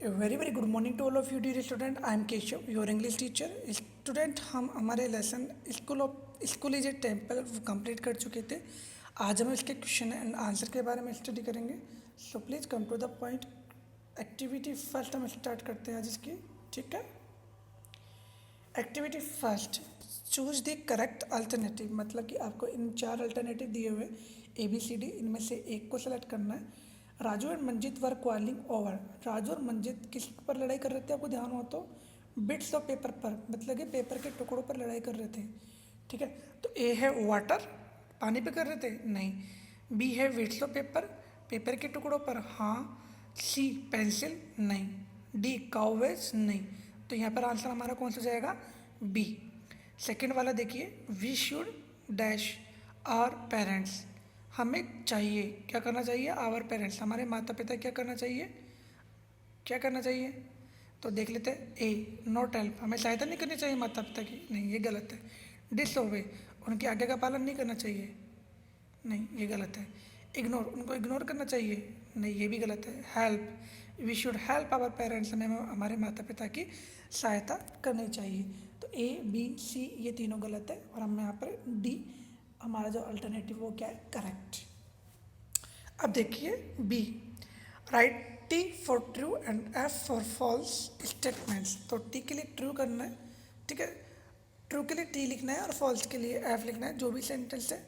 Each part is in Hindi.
A very very good morning to all of you dear student. I am Keshav, your English teacher. Student हम हमारे lesson school is a temple complete कर चुके थे. आज हम इसके क्वेश्चन एंड आंसर के बारे में स्टडी करेंगे. So please come to the point. Activity first हम स्टार्ट करते हैं आज इसकी. ठीक है. Activity first, choose the correct alternative. मतलब कि आपको इन 4 अल्टरनेटिव दिए हुए ABCD, इनमें से एक को सेलेक्ट करना है. Raju and Manjit were quarrelling over. Raju और मंजित किस पर लड़ाई कर रहे थे, आपको ध्यान हो तो बिट्स ऑफ पेपर पर, मतलब कि पेपर के टुकड़ों पर लड़ाई कर रहे थे. ठीक है. तो ए है वाटर, पानी पे कर रहे थे, नहीं. बी है बिट्स ऑफ पेपर, पेपर के टुकड़ों पर, हाँ. सी पेंसिल, नहीं. डी काउवेज, नहीं. तो यहाँ पर आंसर हमारा कौन सा जाएगा, बी. सेकेंड वाला देखिए, we should dash our parents. हमें चाहिए, क्या करना चाहिए, आवर पेरेंट्स, हमारे माता पिता क्या करना चाहिए, क्या करना चाहिए. तो देख लेते हैं. ए नॉट हेल्प, हमें सहायता नहीं करनी चाहिए माता पिता की, नहीं ये गलत है. डिसओबे, उनकी आज्ञा का पालन नहीं करना चाहिए, नहीं ये गलत है. इग्नोर, उनको इग्नोर करना चाहिए, नहीं ये भी गलत है. Help, we should help our parents, हमें हमारे माता पिता की सहायता करनी चाहिए. तो A, B, C ये तीनों गलत है और हम यहाँ पर D हमारा जो अल्टरनेटिव वो क्या है, करेक्ट. अब देखिए B, write T for true and F for false statements. तो T के लिए ट्रू करना है, ठीक है. ट्रू के लिए T लिखना है और फॉल्स के लिए F लिखना है, जो भी सेंटेंस है.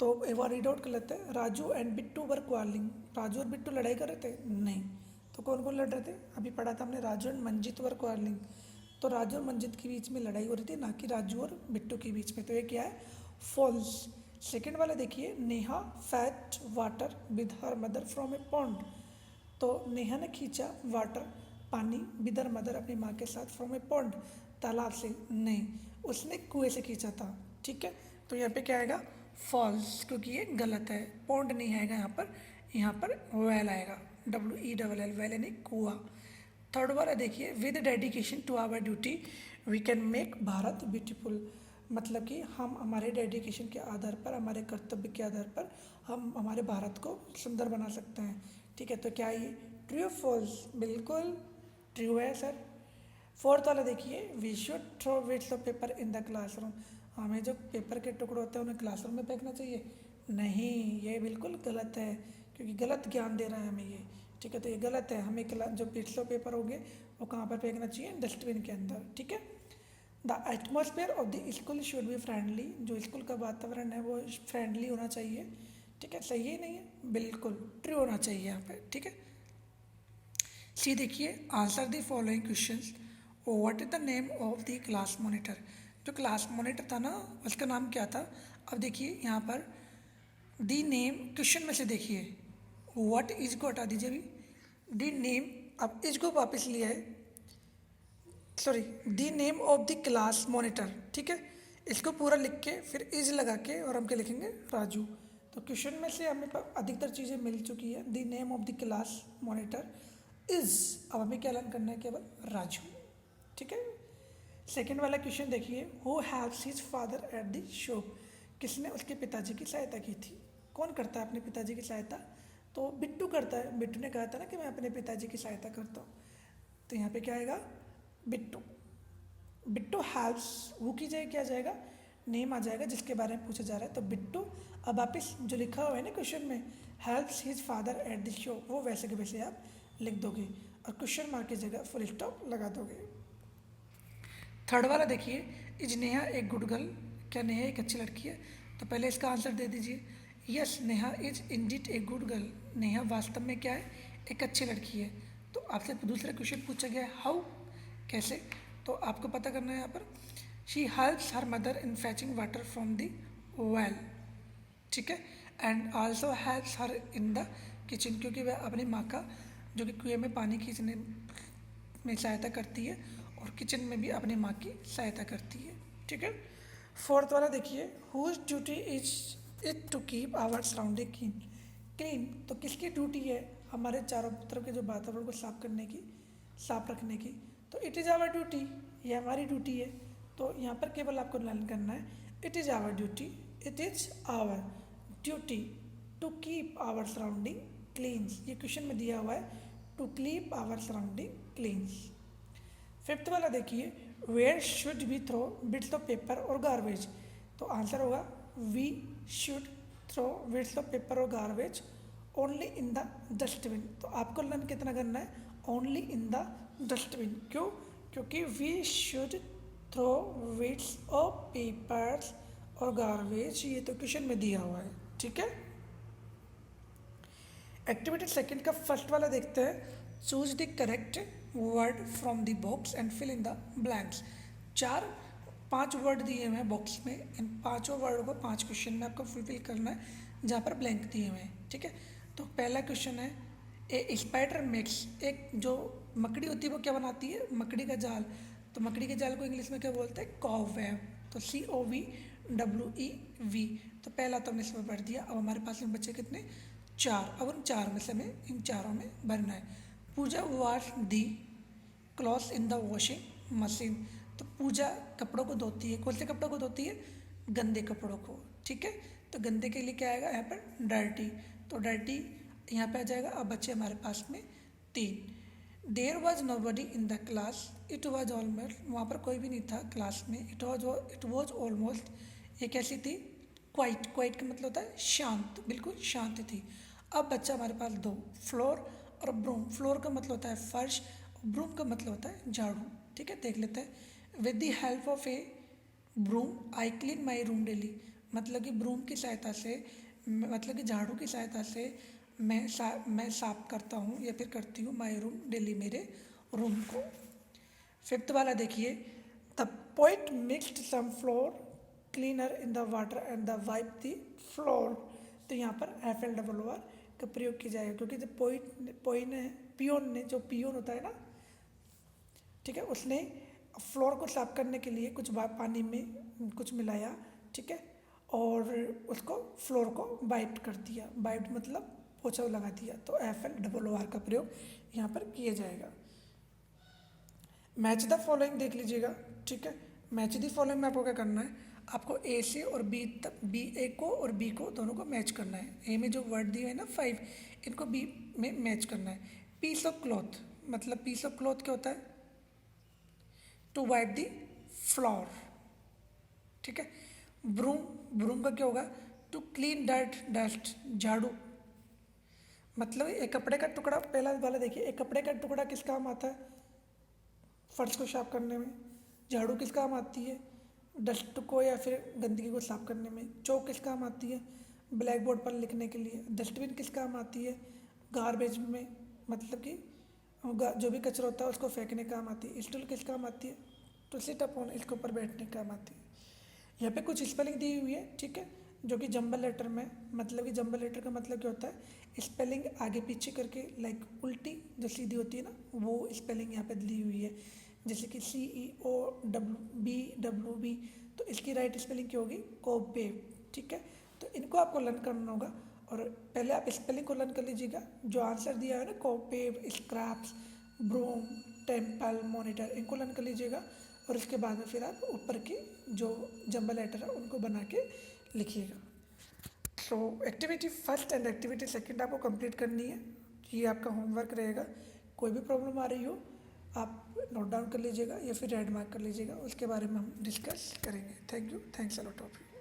तो एक बार रीड आउट कर लेते हैं. राजू एंड बिट्टू वर क्वालिंग. राजू और बिट्टू लड़ाई कर रहे थे, नहीं. तो कौन कौन लड़ रहे थे, अभी पढ़ा था हमने, राजू एंड मंजित वर क्वालिंग. तो राजू और मंजित के बीच में लड़ाई हो रही थी, ना कि राजू और बिट्टू के बीच में. तो ये क्या है, फॉल्स. सेकेंड वाला देखिए, Neha fetch water with her mother from A pond. तो नेहा ने खींचा वाटर, पानी, विद हर मदर, अपनी माँ के साथ, फ्रॉम ए पॉन्ड, तालाब से, नहीं, उसने कुएं से खींचा था. ठीक है. तो यहाँ पे क्या आएगा, फॉल्स, क्योंकि ये गलत है. पॉन्ड नहीं आएगा यहाँ पर वेल आएगा, WELL, वेल यानी कुआ. थर्ड वाला देखिए, with dedication to our duty we can make Bharat beautiful. मतलब कि हम हमारे डेडिकेशन के आधार पर, हमारे कर्तव्य के आधार पर हम हमारे भारत को सुंदर बना सकते हैं. ठीक है. तो क्या ये ट्रू फॉल्स, बिल्कुल ट्रू है सर. फोर्थ वाला देखिए, we should throw weights of paper in the classroom. हमें जो पेपर के टुकड़े होते हैं उन्हें क्लासरूम में फेंकना चाहिए, नहीं ये बिल्कुल गलत है, क्योंकि गलत ज्ञान दे रहा है हमें ये. ठीक है. तो ये गलत है, हमें जो वेट्स ऑफ पेपर होंगे वो कहाँ पर फेंकना चाहिए, डस्टबिन के अंदर. ठीक है. The atmosphere of the school should be friendly. जो स्कूल का वातावरण है वो फ्रेंडली होना चाहिए. ठीक है. सही है, नहीं है, बिल्कुल ट्रू होना चाहिए यहाँ पे. ठीक है. सी देखिए, answer the following questions. What is the name of the class monitor. जो क्लास मॉनिटर था ना, उसका नाम क्या था. अब देखिए यहाँ पर दी नेम, क्वेश्चन में से देखिए व्हाट इज को हटा दीजिए अभी. दी नेम, अब इज को वापस लिया है, sorry, the name of the class monitor. ठीक है. इसको पूरा लिख के फिर इज लगा के और हम क्या लिखेंगे, राजू. तो क्वेश्चन में से हमें अधिकतर चीज़ें मिल चुकी है. The name of the class monitor is, अब हमें क्या लर्न करना है, केवल राजू. ठीक है. सेकेंड वाला क्वेश्चन देखिए, who haves his father at the shop. किसने उसके पिताजी की सहायता की थी. कौन करता है अपने पिताजी की सहायता, तो बिट्टू करता है. बिट्टू ने कहा था ना कि मैं अपने पिताजी की सहायता करता हूँ. तो यहाँ पे क्या आएगा, बिट्टू. बिट्टू हैव्स, वो की जगह क्या जाएगा, नेम आ जाएगा जिसके बारे में पूछा जा रहा है. तो बिट्टू, अब वापिस जो लिखा हुआ है ना क्वेश्चन में, helps his father at the show, वो वैसे के वैसे आप लिख दोगे और क्वेश्चन मार्क की जगह फुल स्टॉप लगा दोगे. थर्ड वाला देखिए, इज नेहा एक गुड गर्ल. क्या नेहा एक अच्छी लड़की है. तो पहले इसका आंसर दे दीजिए. Yes Neha is Indeed a good girl. Neha वास्तव में क्या है, एक अच्छी लड़की है. तो आपसे दूसरा क्वेश्चन पूछा गया है, हाउ, कैसे. तो आपको पता करना है यहाँ पर, she helps her mother in फैचिंग water from the well. ठीक है. And also helps her in the kitchen, क्योंकि वह अपनी माँ का जो कि कुएं में पानी खींचने में सहायता करती है और किचन में भी अपनी माँ की सहायता करती है. ठीक है. फोर्थ वाला देखिए, whose duty is it to keep our surrounding clean. तो किसकी ड्यूटी है हमारे चारों तरफ के जो वातावरण को साफ करने की, साफ रखने की. तो इट इज़ आवर ड्यूटी, ये हमारी ड्यूटी है. तो यहाँ पर केवल आपको लर्न करना है, it is our duty, it is our duty to keep our surrounding clean. ये क्वेश्चन में दिया हुआ है to keep our surrounding clean. Fifth वाला देखिए, where should we throw bits of paper और गार्बेज। तो आंसर होगा we should throw bits of paper और garbage only in the dustbin. तो आपको लर्न कितना करना है, ओनली इन द डस्टबिन। क्यों? क्योंकि we should throw bits of papers और गार्बेज, ये तो क्वेश्चन में दिया हुआ है, ठीक है। एक्टिविटी सेकंड का फर्स्ट वाला देखते हैं, choose the correct word from the box and fill in the blanks. पांच वर्ड दिए हुए हैं बॉक्स में, इन पांचों वर्ड को 5 क्वेश्चन में आपको फुलफिल करना है जहाँ पर ब्लैंक दिए हुए हैं, ठीक है। तो पहला क्वेश्चन है, ए स्पाइडर मेक्स, एक जो मकड़ी होती है वो क्या बनाती है, मकड़ी का जाल। तो मकड़ी के जाल को इंग्लिश में क्या बोलते हैं, कॉबवेब। तो COVWEV। तो पहला तो हमने इसमें पढ़ दिया। अब हमारे पास में बच्चे कितने, 4। अब उन 4 में से हमें इन चारों में भरना है। Pooja wash the clothes in the washing machine. तो पूजा कपड़ों को धोती है, कौन से कपड़ों को धोती है, गंदे कपड़ों को, ठीक है। तो गंदे के लिए क्या आएगा यहाँ पर, डर्टी। तो डर्टी यहाँ पे आ जाएगा। अब बच्चे हमारे पास में 3। There was nobody in the class, it was almost, वहाँ पर कोई भी नहीं था क्लास में। इट वॉज ऑलमोस्ट, ये कैसी थी, क्वाइट। क्वाइट का मतलब होता है शांत, बिल्कुल शांत थी। अब बच्चा हमारे पास 2, फ्लोर और ब्रूम। फ्लोर का मतलब होता है फर्श, ब्रूम का मतलब होता है झाड़ू, ठीक है। देख लेते हैं। With the help of a broom I clean my room daily. मतलब कि ब्रूम की सहायता से, मतलब कि झाड़ू की सहायता से मैं साफ करता हूँ या फिर करती हूँ माई रूम डेली, मेरे रूम को। फिफ्थ वाला देखिए, the poet mixed some floor cleaner in the water and the wipe the floor. तो यहाँ पर FLOR का प्रयोग किया जाएगा, क्योंकि जब पियोन ने, जो पियोन होता है ना, ठीक है, उसने फ्लोर को साफ करने के लिए कुछ पानी में कुछ मिलाया, ठीक है, और उसको फ्लोर को वाइप कर दिया। वाइप मतलब पोछा लगा दिया। तो FLOR का प्रयोग यहाँ पर किया जाएगा। मैच द फॉलोइंग देख लीजिएगा, ठीक है। मैच द फॉलोइंग में आपको क्या करना है, आपको A से और B तक, A को और B को दोनों को मैच करना है। A में जो वर्ड दिए है ना 5, इनको B में मैच करना है। पीस ऑफ क्लॉथ, मतलब पीस ऑफ क्लॉथ क्या होता है, टू वाइप दी फ्लोर, ठीक है। ब्रूम का क्या होगा, टू क्लीन डस्ट, झाड़ू। मतलब एक कपड़े का टुकड़ा, पहला वाला देखिए, एक कपड़े का टुकड़ा किस काम आता है, फर्श को साफ करने में। झाड़ू किस काम आती है, डस्ट को या फिर गंदगी को साफ करने में। चौक किस काम आती है, ब्लैक बोर्ड पर लिखने के लिए। डस्टबिन किस काम आती है, गार्बेज में, मतलब कि जो भी कचरा होता है उसको फेंकने काम आती है। स्टूल किस काम आती है, तो सिट अपॉन, इसके ऊपर बैठने काम आती है। यहाँ पे कुछ स्पेलिंग दी हुई है, ठीक है, जो कि जंबल लेटर में, मतलब कि जंबल लेटर का मतलब क्या होता है, स्पेलिंग आगे पीछे करके, लाइक उल्टी जो सीधी होती है ना, वो स्पेलिंग यहाँ पे दी हुई है। जैसे कि CEOBWB, तो इसकी राइट स्पेलिंग क्या होगी, कोबेब, ठीक है। तो इनको आपको लर्न करना होगा, और पहले आप स्पेलिंग को लर्न कर लीजिएगा। जो आंसर दिया है ना, कोबेब, स्क्रैप्स, ब्रूम, टेम्पल, मॉनिटर, इनको लर्न कर लीजिएगा। और उसके बाद में फिर आप ऊपर की जो जंबल लेटर है उनको बना के लिखिएगा। सो activity first and activity second आपको कंप्लीट करनी है। ये आपका होमवर्क रहेगा। कोई भी प्रॉब्लम आ रही हो आप नोट डाउन कर लीजिएगा या फिर रेड मार्क कर लीजिएगा, उसके बारे में हम डिस्कस करेंगे। Thank you, thanks a lot of you.